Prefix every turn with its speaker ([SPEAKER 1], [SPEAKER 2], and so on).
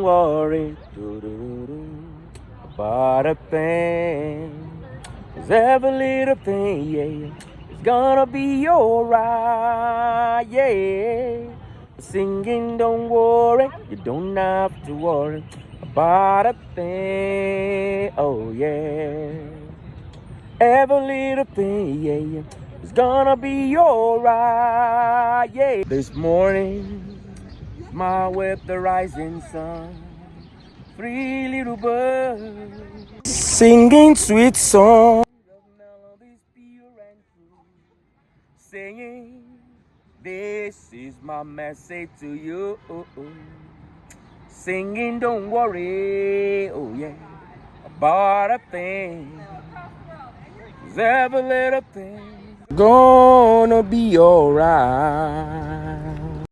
[SPEAKER 1] don't worry about a thing. 'Cause every little thing, yeah, it's gonna be alright, yeah. Singing, don't worry, you don't have to worry about a thing, oh yeah. Every little thing, yeah, yeah, it's gonna be alright, yeah. This morning, smile with the rising sun. Three little birds singing sweet songs of melodies pure and true, saying, this is my message to you. Singing, don't worry, oh yeah, about a thing. 'Cause every little thing gonna be alright.